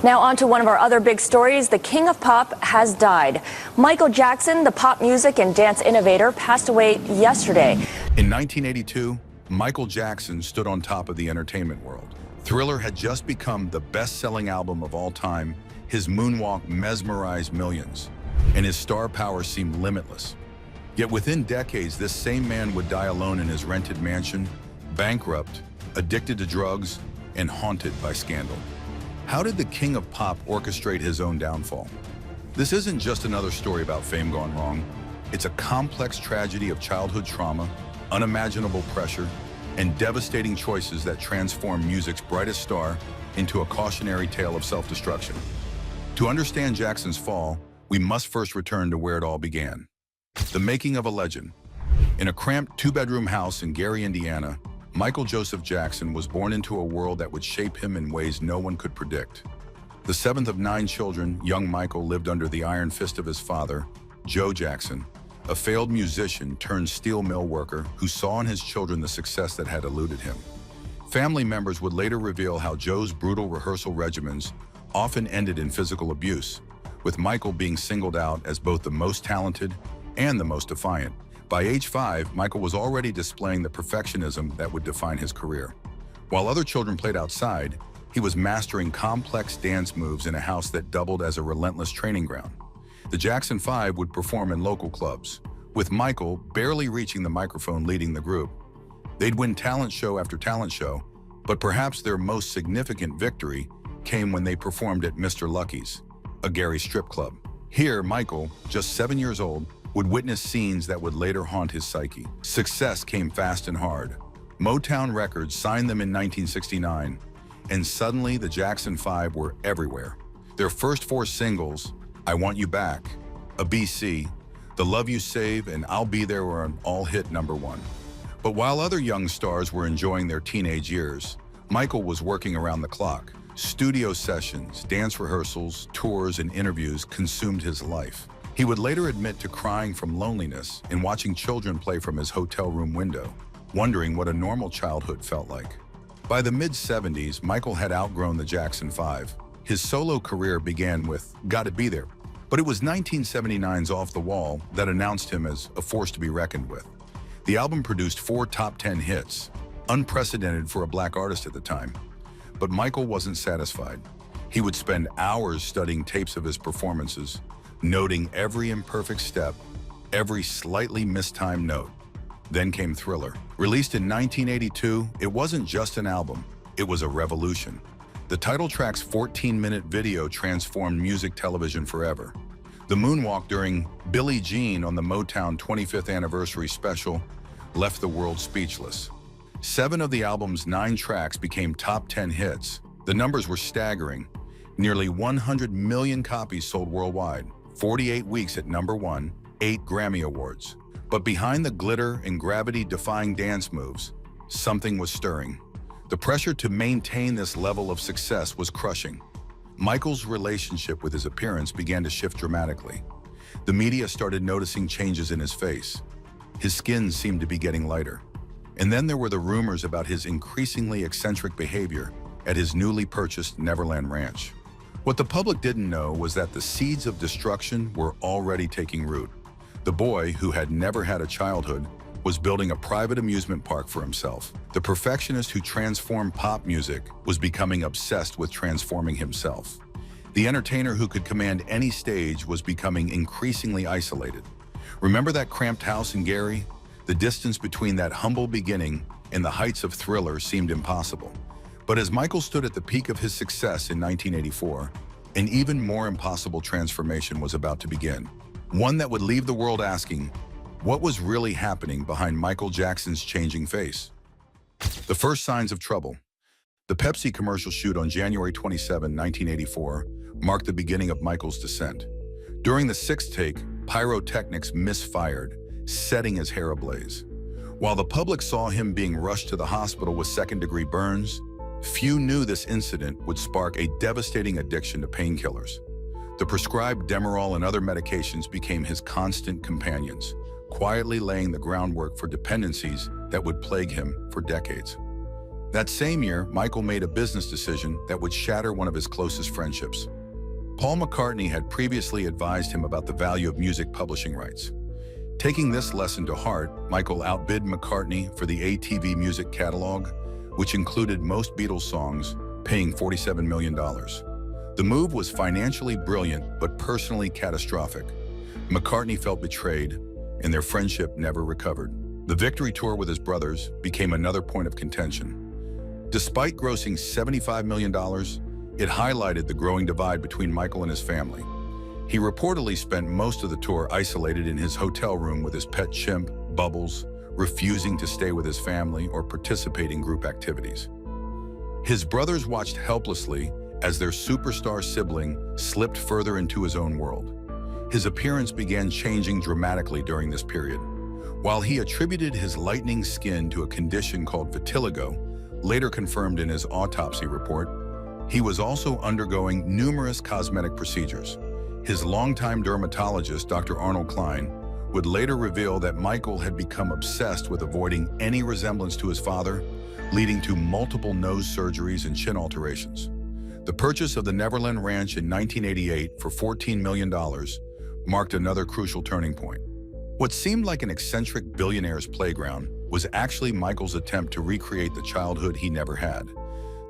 Now on to one of our other big stories. The king of pop has died. Michael Jackson, the pop music and dance innovator, passed away yesterday. In 1982, Michael Jackson stood on top of the entertainment world. Thriller had just become the best-selling album of all time. His moonwalk mesmerized millions, and his star power seemed limitless. Yet within decades, this same man would die alone in his rented mansion, bankrupt, addicted to drugs, and haunted by scandal. How did the king of pop orchestrate his own downfall? This isn't just another story about fame gone wrong. It's a complex tragedy of childhood trauma, unimaginable pressure, and devastating choices that transform music's brightest star into a cautionary tale of self-destruction. To understand Jackson's fall, we must first return to where it all began. The making of a legend. In a cramped two-bedroom house in Gary, Indiana, Michael Joseph Jackson was born into a world that would shape him in ways no one could predict. The seventh of 9 children, young Michael lived under the iron fist of his father, Joe Jackson, a failed musician turned steel mill worker who saw in his children the success that had eluded him. Family members would later reveal how Joe's brutal rehearsal regimens often ended in physical abuse, with Michael being singled out as both the most talented and the most defiant. By age 5, Michael was already displaying the perfectionism that would define his career. While other children played outside, he was mastering complex dance moves in a house that doubled as a relentless training ground. The Jackson 5 would perform in local clubs, with Michael barely reaching the microphone leading the group. They'd win talent show after talent show, but perhaps their most significant victory came when they performed at Mr. Lucky's, a Gary strip club. Here, Michael, just 7 years old, would witness scenes that would later haunt his psyche. Success came fast and hard. Motown Records signed them in 1969, and suddenly the Jackson 5 were everywhere. Their first 4 singles, I Want You Back, A BC, The Love You Save, and I'll Be There were an all-hit #1. But while other young stars were enjoying their teenage years, Michael was working around the clock. Studio sessions, dance rehearsals, tours, and interviews consumed his life. He would later admit to crying from loneliness and watching children play from his hotel room window, wondering what a normal childhood felt like. By the mid-70s, Michael had outgrown the Jackson 5. His solo career began with Gotta Be There, but it was 1979's Off the Wall that announced him as a force to be reckoned with. The album produced 4 top 10 hits, unprecedented for a black artist at the time. But Michael wasn't satisfied. He would spend hours studying tapes of his performances, noting every imperfect step, every slightly mistimed note. Then came Thriller. Released in 1982, it wasn't just an album, it was a revolution. The title track's 14-minute video transformed music television forever. The moonwalk during Billie Jean on the Motown 25th anniversary special left the world speechless. 7 of the album's 9 tracks became top 10 hits. The numbers were staggering. Nearly 100 million copies sold worldwide, 48 weeks at #1, 8 Grammy Awards. But behind the glitter and gravity-defying dance moves, something was stirring. The pressure to maintain this level of success was crushing. Michael's relationship with his appearance began to shift dramatically. The media started noticing changes in his face. His skin seemed to be getting lighter. And then there were the rumors about his increasingly eccentric behavior at his newly purchased Neverland Ranch. What the public didn't know was that the seeds of destruction were already taking root. The boy, who had never had a childhood, was building a private amusement park for himself. The perfectionist who transformed pop music was becoming obsessed with transforming himself. The entertainer who could command any stage was becoming increasingly isolated. Remember that cramped house in Gary? The distance between that humble beginning and the heights of Thriller seemed impossible. But as Michael stood at the peak of his success in 1984, an even more impossible transformation was about to begin. One that would leave the world asking, what was really happening behind Michael Jackson's changing face? The first signs of trouble. The Pepsi commercial shoot on January 27, 1984, marked the beginning of Michael's descent. During the 6th take, pyrotechnics misfired, setting his hair ablaze. While the public saw him being rushed to the hospital with second-degree burns, few knew this incident would spark a devastating addiction to painkillers. The prescribed Demerol and other medications became his constant companions, quietly laying the groundwork for dependencies that would plague him for decades. That same year, Michael made a business decision that would shatter one of his closest friendships. Paul McCartney had previously advised him about the value of music publishing rights. Taking this lesson to heart, Michael outbid McCartney for the ATV music catalog, which included most Beatles songs, paying $47 million. The move was financially brilliant, but personally catastrophic. McCartney felt betrayed, and their friendship never recovered. The victory tour with his brothers became another point of contention. Despite grossing $75 million, it highlighted the growing divide between Michael and his family. He reportedly spent most of the tour isolated in his hotel room with his pet chimp, Bubbles, refusing to stay with his family or participate in group activities. His brothers watched helplessly as their superstar sibling slipped further into his own world. His appearance began changing dramatically during this period. While he attributed his lightening skin to a condition called vitiligo, later confirmed in his autopsy report, he was also undergoing numerous cosmetic procedures. His longtime dermatologist, Dr. Arnold Klein, would later reveal that Michael had become obsessed with avoiding any resemblance to his father, leading to multiple nose surgeries and chin alterations. The purchase of the Neverland Ranch in 1988 for $14 million marked another crucial turning point. What seemed like an eccentric billionaire's playground was actually Michael's attempt to recreate the childhood he never had.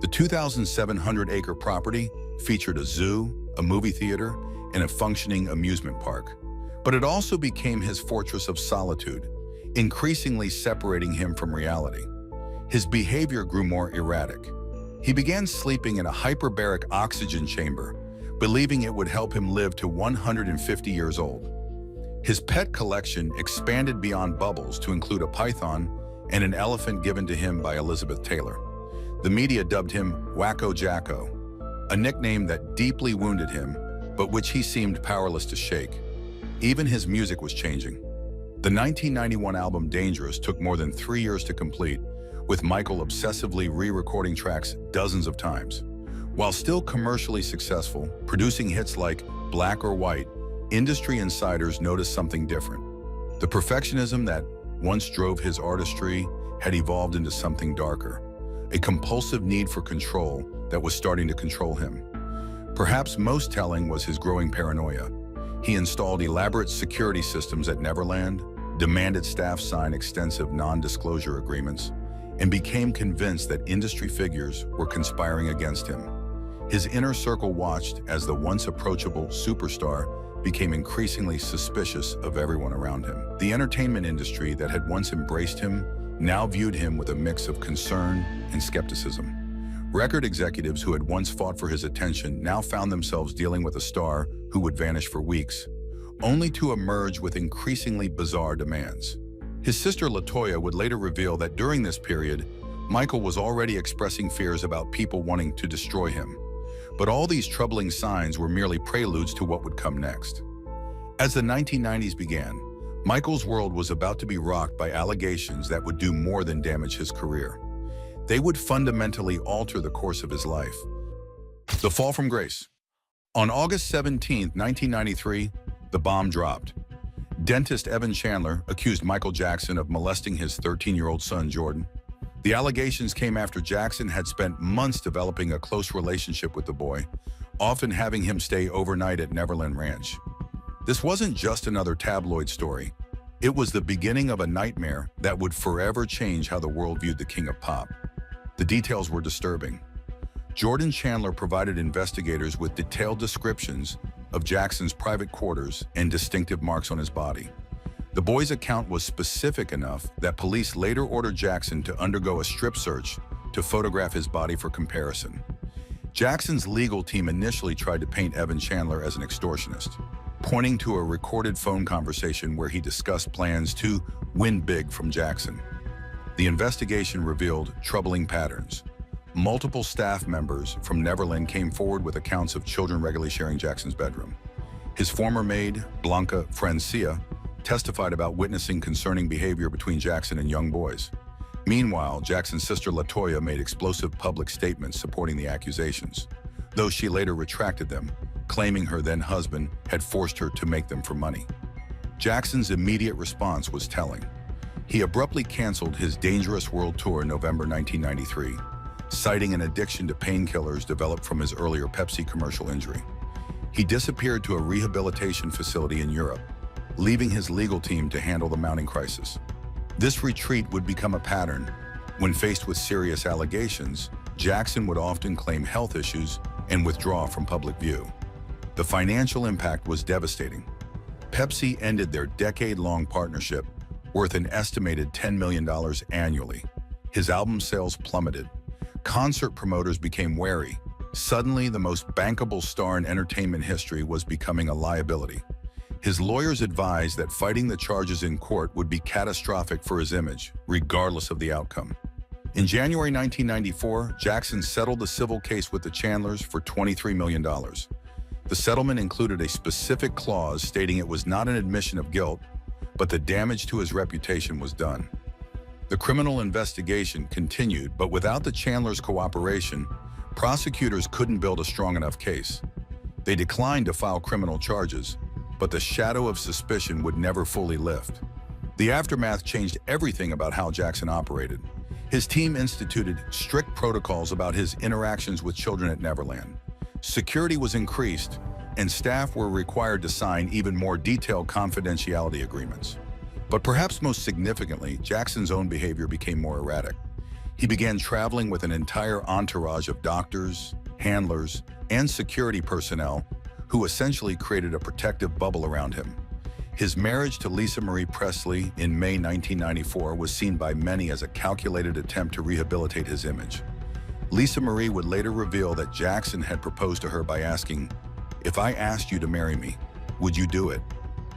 The 2,700-acre property featured a zoo, a movie theater, and a functioning amusement park. But it also became his fortress of solitude, increasingly separating him from reality. His behavior grew more erratic. He began sleeping in a hyperbaric oxygen chamber, believing it would help him live to 150 years old. His pet collection expanded beyond Bubbles to include a python and an elephant given to him by Elizabeth Taylor. The media dubbed him Wacko Jacko, a nickname that deeply wounded him, but which he seemed powerless to shake. Even his music was changing. The 1991 album Dangerous took more than 3 years to complete, with Michael obsessively re-recording tracks dozens of times. While still commercially successful, producing hits like Black or White, industry insiders noticed something different. The perfectionism that once drove his artistry had evolved into something darker, a compulsive need for control that was starting to control him. Perhaps most telling was his growing paranoia. He installed elaborate security systems at Neverland, demanded staff sign extensive non-disclosure agreements, and became convinced that industry figures were conspiring against him. His inner circle watched as the once approachable superstar became increasingly suspicious of everyone around him. The entertainment industry that had once embraced him now viewed him with a mix of concern and skepticism. Record executives who had once fought for his attention now found themselves dealing with a star who would vanish for weeks, only to emerge with increasingly bizarre demands. His sister LaToya would later reveal that during this period, Michael was already expressing fears about people wanting to destroy him. But all these troubling signs were merely preludes to what would come next. As the 1990s began, Michael's world was about to be rocked by allegations that would do more than damage his career. They would fundamentally alter the course of his life. The fall from grace. On August 17, 1993, the bomb dropped. Dentist Evan Chandler accused Michael Jackson of molesting his 13-year-old son, Jordan. The allegations came after Jackson had spent months developing a close relationship with the boy, often having him stay overnight at Neverland Ranch. This wasn't just another tabloid story. It was the beginning of a nightmare that would forever change how the world viewed the king of pop. The details were disturbing. Jordan Chandler provided investigators with detailed descriptions of Jackson's private quarters and distinctive marks on his body. The boy's account was specific enough that police later ordered Jackson to undergo a strip search to photograph his body for comparison. Jackson's legal team initially tried to paint Evan Chandler as an extortionist, pointing to a recorded phone conversation where he discussed plans to win big from Jackson. The investigation revealed troubling patterns. Multiple staff members from Neverland came forward with accounts of children regularly sharing Jackson's bedroom. His former maid, Blanca Francia, testified about witnessing concerning behavior between Jackson and young boys. Meanwhile, Jackson's sister LaToya made explosive public statements supporting the accusations, though she later retracted them, claiming her then-husband had forced her to make them for money. Jackson's immediate response was telling. He abruptly canceled his Dangerous World Tour in November 1993, citing an addiction to painkillers developed from his earlier Pepsi commercial injury. He disappeared to a rehabilitation facility in Europe, leaving his legal team to handle the mounting crisis. This retreat would become a pattern. When faced with serious allegations, Jackson would often claim health issues and withdraw from public view. The financial impact was devastating. Pepsi ended their decade-long partnership, worth an estimated $10 million annually. His album sales plummeted. Concert promoters became wary. Suddenly, the most bankable star in entertainment history was becoming a liability. His lawyers advised that fighting the charges in court would be catastrophic for his image, regardless of the outcome. In January 1994, Jackson settled the civil case with the Chandlers for $23 million. The settlement included a specific clause stating it was not an admission of guilt, but the damage to his reputation was done. The criminal investigation continued, but without the Chandlers' cooperation, prosecutors couldn't build a strong enough case. They declined to file criminal charges, but the shadow of suspicion would never fully lift. The aftermath changed everything about how Jackson operated. His team instituted strict protocols about his interactions with children at Neverland. Security was increased, and staff were required to sign even more detailed confidentiality agreements. But perhaps most significantly, Jackson's own behavior became more erratic. He began traveling with an entire entourage of doctors, handlers, and security personnel who essentially created a protective bubble around him. His marriage to Lisa Marie Presley in May 1994 was seen by many as a calculated attempt to rehabilitate his image. Lisa Marie would later reveal that Jackson had proposed to her by asking, "If I asked you to marry me, would you do it?"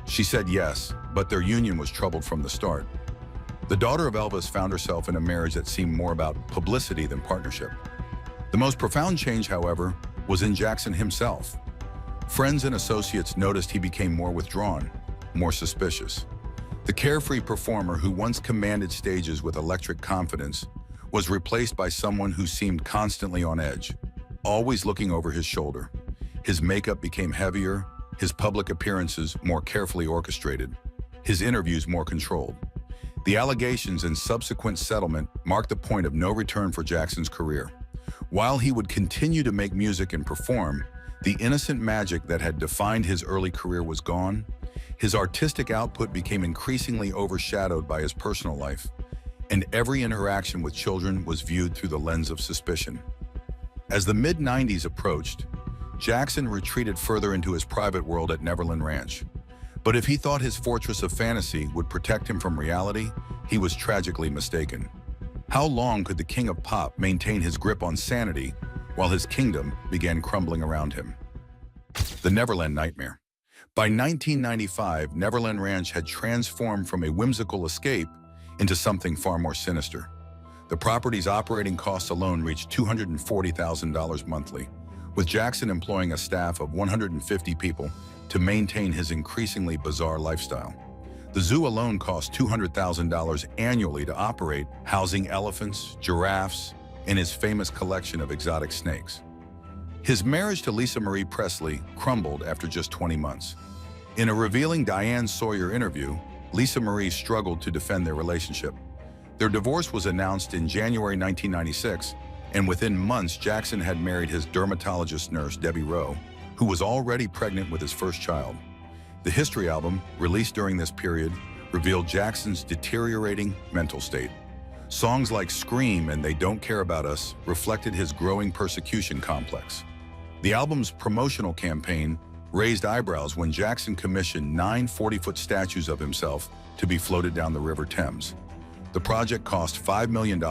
She said yes, but their union was troubled from the start. The daughter of Elvis found herself in a marriage that seemed more about publicity than partnership. The most profound change, however, was in Jackson himself. Friends and associates noticed he became more withdrawn, more suspicious. The carefree performer who once commanded stages with electric confidence was replaced by someone who seemed constantly on edge, always looking over his shoulder. His makeup became heavier, his public appearances more carefully orchestrated, his interviews more controlled. The allegations and subsequent settlement marked the point of no return for Jackson's career. While he would continue to make music and perform, the innocent magic that had defined his early career was gone. His artistic output became increasingly overshadowed by his personal life, and every interaction with children was viewed through the lens of suspicion. As the mid-90s approached, Jackson retreated further into his private world at Neverland Ranch. But if he thought his fortress of fantasy would protect him from reality, he was tragically mistaken. How long could the king of pop maintain his grip on sanity while his kingdom began crumbling around him? The Neverland Nightmare. By 1995, Neverland Ranch had transformed from a whimsical escape into something far more sinister. The property's operating costs alone reached $240,000 monthly, with Jackson employing a staff of 150 people to maintain his increasingly bizarre lifestyle. The zoo alone cost $200,000 annually to operate, housing elephants, giraffes, and his famous collection of exotic snakes. His marriage to Lisa Marie Presley crumbled after just 20 months. In a revealing Diane Sawyer interview, Lisa Marie struggled to defend their relationship. Their divorce was announced in January 1996, and within months, Jackson had married his dermatologist nurse, Debbie Rowe, who was already pregnant with his first child. The History album, released during this period, revealed Jackson's deteriorating mental state. Songs like Scream and They Don't Care About Us reflected his growing persecution complex. The album's promotional campaign raised eyebrows when Jackson commissioned 9 40-foot statues of himself to be floated down the River Thames. The project cost $5 million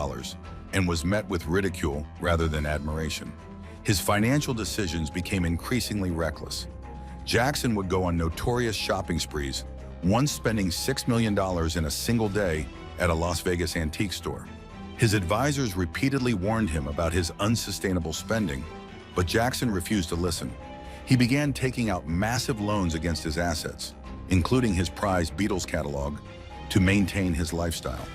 and was met with ridicule rather than admiration. His financial decisions became increasingly reckless. Jackson would go on notorious shopping sprees, once spending $6 million in a single day at a Las Vegas antique store. His advisors repeatedly warned him about his unsustainable spending, but Jackson refused to listen. He began taking out massive loans against his assets, including his prized Beatles catalog, to maintain his lifestyle.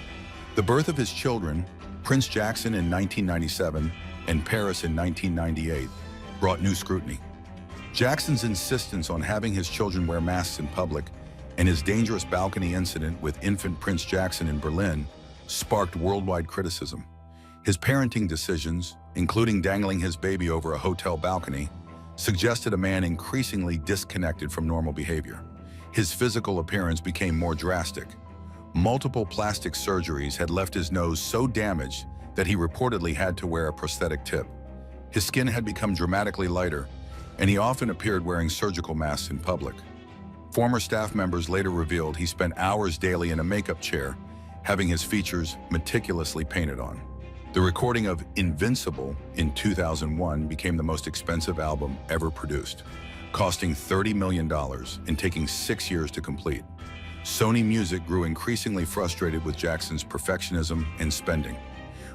The birth of his children, Prince Jackson in 1997 and Paris in 1998, brought new scrutiny. Jackson's insistence on having his children wear masks in public and his dangerous balcony incident with infant Prince Jackson in Berlin sparked worldwide criticism. His parenting decisions, including dangling his baby over a hotel balcony, suggested a man increasingly disconnected from normal behavior. His physical appearance became more drastic. Multiple plastic surgeries had left his nose so damaged that he reportedly had to wear a prosthetic tip. His skin had become dramatically lighter, and he often appeared wearing surgical masks in public. Former staff members later revealed he spent hours daily in a makeup chair, having his features meticulously painted on. The recording of Invincible in 2001 became the most expensive album ever produced, costing $30 million and taking 6 years to complete. Sony Music grew increasingly frustrated with Jackson's perfectionism and spending.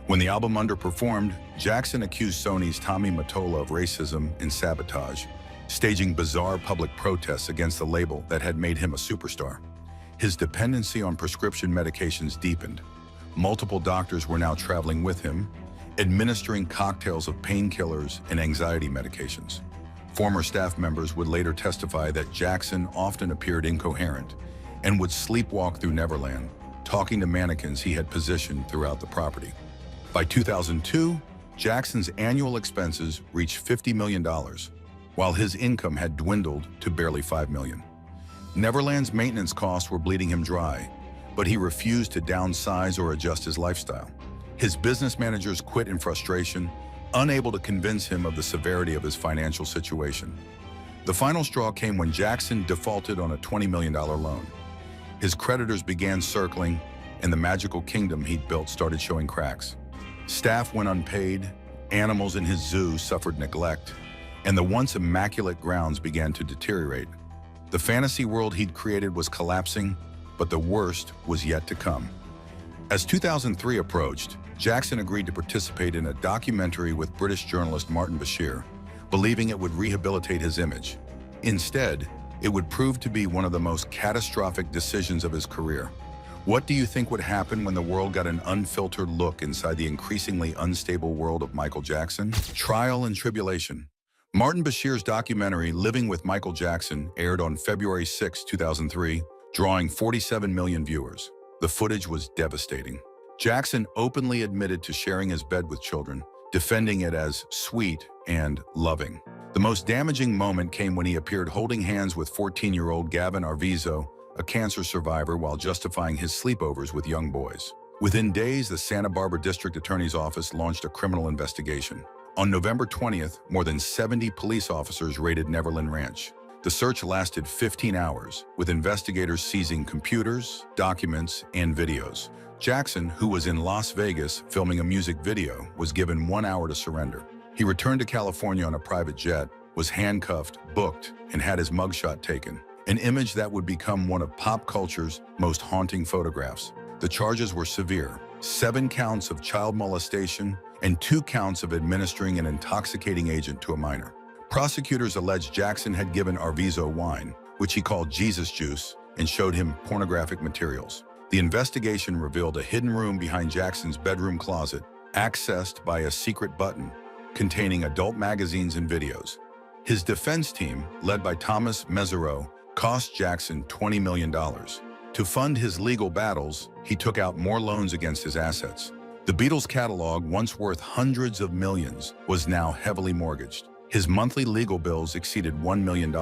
When the album underperformed, Jackson accused Sony's Tommy Mottola of racism and sabotage, staging bizarre public protests against the label that had made him a superstar. His dependency on prescription medications deepened. Multiple doctors were now traveling with him, administering cocktails of painkillers and anxiety medications. Former staff members would later testify that Jackson often appeared incoherent and would sleepwalk through Neverland, talking to mannequins he had positioned throughout the property. By 2002, Jackson's annual expenses reached $50 million, while his income had dwindled to barely $5 million. Neverland's maintenance costs were bleeding him dry, but he refused to downsize or adjust his lifestyle. His business managers quit in frustration, unable to convince him of the severity of his financial situation. The final straw came when Jackson defaulted on a $20 million loan. His creditors began circling, and the magical kingdom he'd built started showing cracks. Staff went unpaid, animals in his zoo suffered neglect, and the once immaculate grounds began to deteriorate. The fantasy world he'd created was collapsing, but the worst was yet to come. As 2003 approached, Jackson agreed to participate in a documentary with British journalist Martin Bashir, believing it would rehabilitate his image. Instead, it would prove to be one of the most catastrophic decisions of his career. What do you think would happen when the world got an unfiltered look inside the increasingly unstable world of Michael Jackson? Trial and tribulation. Martin Bashir's documentary, Living with Michael Jackson, aired on February 6, 2003, drawing 47 million viewers. The footage was devastating. Jackson openly admitted to sharing his bed with children, defending it as sweet and loving. The most damaging moment came when he appeared holding hands with 14-year-old Gavin Arvizo, a cancer survivor, while justifying his sleepovers with young boys. Within days, the Santa Barbara District Attorney's Office launched a criminal investigation. On November 20th, more than 70 police officers raided Neverland Ranch. The search lasted 15 hours, with investigators seizing computers, documents, and videos. Jackson, who was in Las Vegas filming a music video, was given 1 hour to surrender. He returned to California on a private jet, was handcuffed, booked, and had his mugshot taken, an image that would become one of pop culture's most haunting photographs. The charges were severe: 7 counts of child molestation and 2 counts of administering an intoxicating agent to a minor. Prosecutors alleged Jackson had given Arvizo wine, which he called Jesus juice, and showed him pornographic materials. The investigation revealed a hidden room behind Jackson's bedroom closet, accessed by a secret button containing adult magazines and videos. His defense team, led by Thomas Mesereau, cost Jackson $20 million. To fund his legal battles, he took out more loans against his assets. The Beatles' catalog, once worth hundreds of millions, was now heavily mortgaged. His monthly legal bills exceeded $1 million,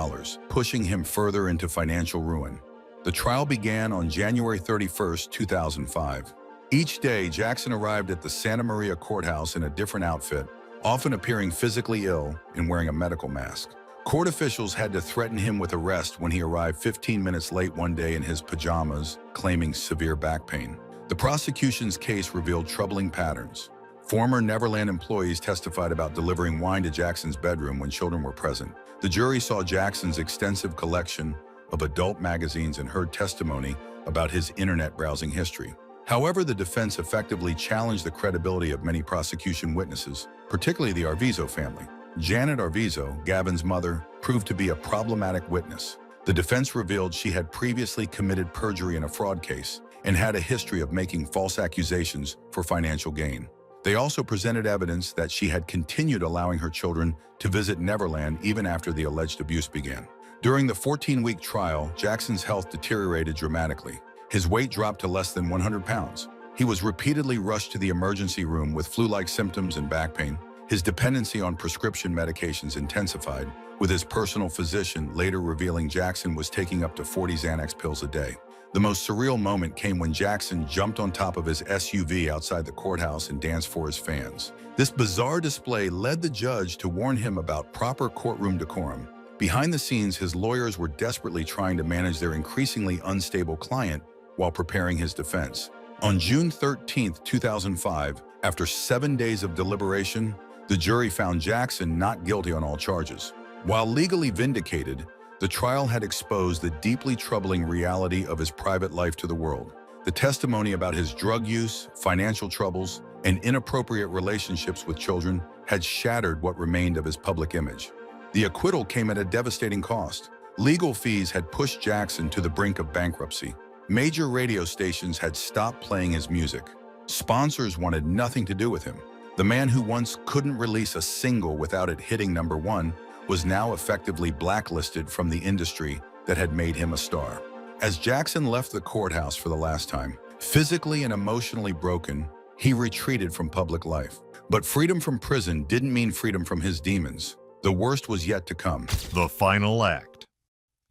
pushing him further into financial ruin. The trial began on January 31, 2005. Each day, Jackson arrived at the Santa Maria courthouse in a different outfit, often appearing physically ill and wearing a medical mask. Court officials had to threaten him with arrest when he arrived 15 minutes late one day in his pajamas, claiming severe back pain. The prosecution's case revealed troubling patterns. Former Neverland employees testified about delivering wine to Jackson's bedroom when children were present. The jury saw Jackson's extensive collection of adult magazines and heard testimony about his internet browsing history. However, the defense effectively challenged the credibility of many prosecution witnesses, particularly the Arvizo family. Janet Arvizo, Gavin's mother, proved to be a problematic witness. The defense revealed she had previously committed perjury in a fraud case and had a history of making false accusations for financial gain. They also presented evidence that she had continued allowing her children to visit Neverland even after the alleged abuse began. During the 14-week trial, Jackson's health deteriorated dramatically. His weight dropped to less than 100 pounds. He was repeatedly rushed to the emergency room with flu-like symptoms and back pain. His dependency on prescription medications intensified, with his personal physician later revealing Jackson was taking up to 40 Xanax pills a day. The most surreal moment came when Jackson jumped on top of his SUV outside the courthouse and danced for his fans. This bizarre display led the judge to warn him about proper courtroom decorum. Behind the scenes, his lawyers were desperately trying to manage their increasingly unstable client while preparing his defense. On June 13, 2005, after 7 days of deliberation, the jury found Jackson not guilty on all charges. While legally vindicated, the trial had exposed the deeply troubling reality of his private life to the world. The testimony about his drug use, financial troubles, and inappropriate relationships with children had shattered what remained of his public image. The acquittal came at a devastating cost. Legal fees had pushed Jackson to the brink of bankruptcy. Major radio stations had stopped playing his music. Sponsors wanted nothing to do with him. The man who once couldn't release a single without it hitting #1 was now effectively blacklisted from the industry that had made him a star. As Jackson left the courthouse for the last time, physically and emotionally broken, he retreated from public life. But freedom from prison didn't mean freedom from his demons. The worst was yet to come. The final act.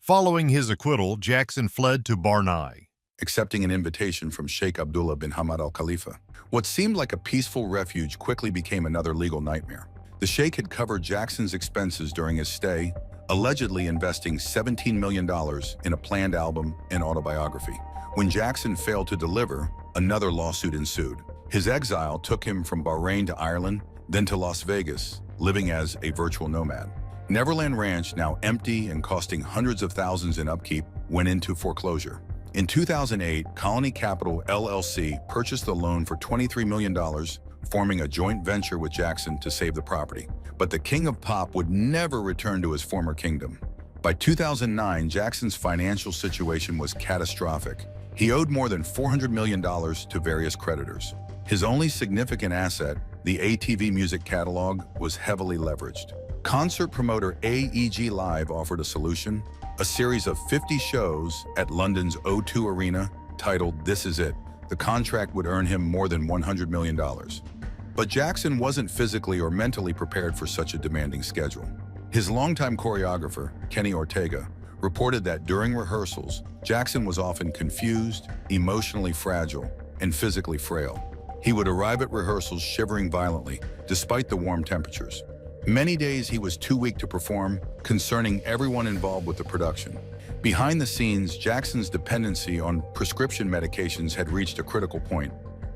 Following his acquittal, Jackson fled to Barnai, accepting an invitation from Sheikh Abdullah bin Hamad Al Khalifa. What seemed like a peaceful refuge quickly became another legal nightmare. The Sheikh had covered Jackson's expenses during his stay, allegedly investing $17 million in a planned album and autobiography. When Jackson failed to deliver, another lawsuit ensued. His exile took him from Bahrain to Ireland, then to Las Vegas, living as a virtual nomad. Neverland Ranch, now empty and costing hundreds of thousands in upkeep, went into foreclosure. In 2008, Colony Capital LLC purchased the loan for $23 million, forming a joint venture with Jackson to save the property. But the king of pop would never return to his former kingdom. By 2009, Jackson's financial situation was catastrophic. He owed more than $400 million to various creditors. His only significant asset, the ATV music catalog, was heavily leveraged. Concert promoter AEG Live offered a solution, a series of 50 shows at London's O2 Arena titled This Is It. The contract would earn him more than $100 million. But Jackson wasn't physically or mentally prepared for such a demanding schedule. His longtime choreographer, Kenny Ortega, reported that during rehearsals, Jackson was often confused, emotionally fragile, and physically frail. He would arrive at rehearsals shivering violently, despite the warm temperatures. Many days he was too weak to perform, concerning everyone involved with the production. Behind the scenes, Jackson's dependency on prescription medications had reached a critical point.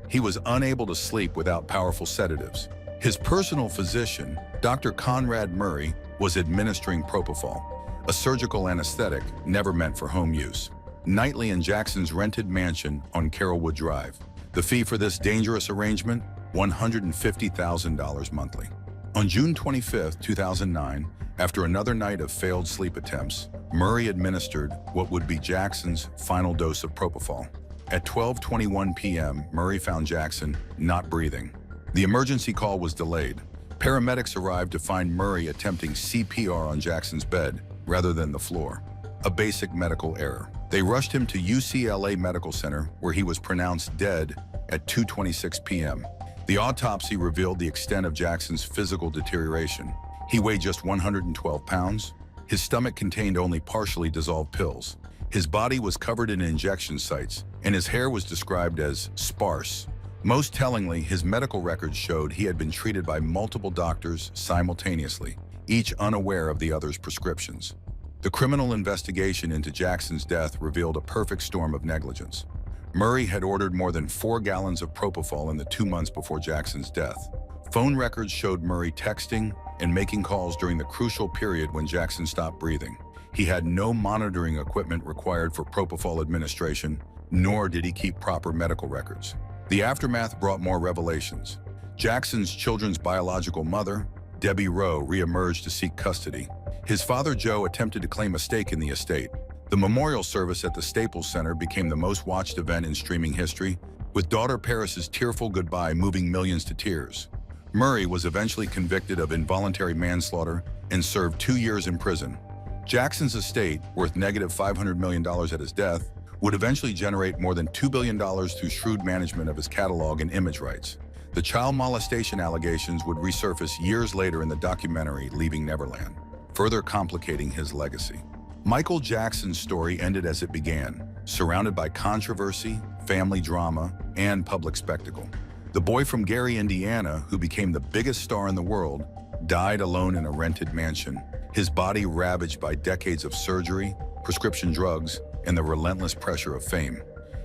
He was unable to sleep without powerful sedatives. His personal physician, Dr. Conrad Murray, was administering propofol, a surgical anesthetic never meant for home use, nightly in Jackson's rented mansion on Carrollwood Drive. The fee for this dangerous arrangement, $150,000 monthly. On June 25, 2009, after another night of failed sleep attempts, Murray administered what would be Jackson's final dose of propofol. At 12:21 p.m., Murray found Jackson not breathing. The emergency call was delayed. Paramedics arrived to find Murray attempting CPR on Jackson's bed rather than the floor, a basic medical error. They rushed him to UCLA Medical Center, where he was pronounced dead at 2:26 p.m. The autopsy revealed the extent of Jackson's physical deterioration. He weighed just 112 pounds. His stomach contained only partially dissolved pills. His body was covered in injection sites, and his hair was described as sparse. Most tellingly, his medical records showed he had been treated by multiple doctors simultaneously, each unaware of the other's prescriptions. The criminal investigation into Jackson's death revealed a perfect storm of negligence. Murray had ordered more than 4 gallons of propofol in the 2 months before Jackson's death. Phone records showed Murray texting and making calls during the crucial period when Jackson stopped breathing. He had no monitoring equipment required for propofol administration, nor did he keep proper medical records. The aftermath brought more revelations. Jackson's children's biological mother, Debbie Rowe, re-emerged to seek custody. His father, Joe, attempted to claim a stake in the estate. The memorial service at the Staples Center became the most watched event in streaming history, with daughter Paris's tearful goodbye moving millions to tears. Murray was eventually convicted of involuntary manslaughter and served 2 years in prison. Jackson's estate, worth negative $500 million at his death, would eventually generate more than $2 billion through shrewd management of his catalog and image rights. The child molestation allegations would resurface years later in the documentary Leaving Neverland, further complicating his legacy. Michael Jackson's story ended as it began, surrounded by controversy, family drama, and public spectacle. The boy from Gary, Indiana, who became the biggest star in the world, died alone in a rented mansion, his body ravaged by decades of surgery, prescription drugs, and the relentless pressure of fame.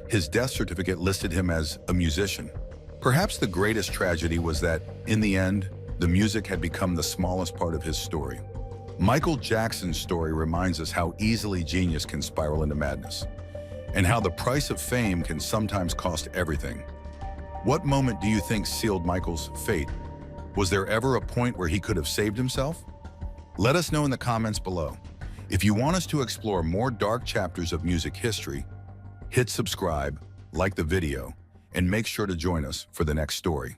His death certificate listed him as a musician. Perhaps the greatest tragedy was that, in the end, the music had become the smallest part of his story. Michael Jackson's story reminds us how easily genius can spiral into madness, and how the price of fame can sometimes cost everything. What moment do you think sealed Michael's fate? Was there ever a point where he could have saved himself? Let us know in the comments below. If you want us to explore more dark chapters of music history, hit subscribe, like the video, and make sure to join us for the next story.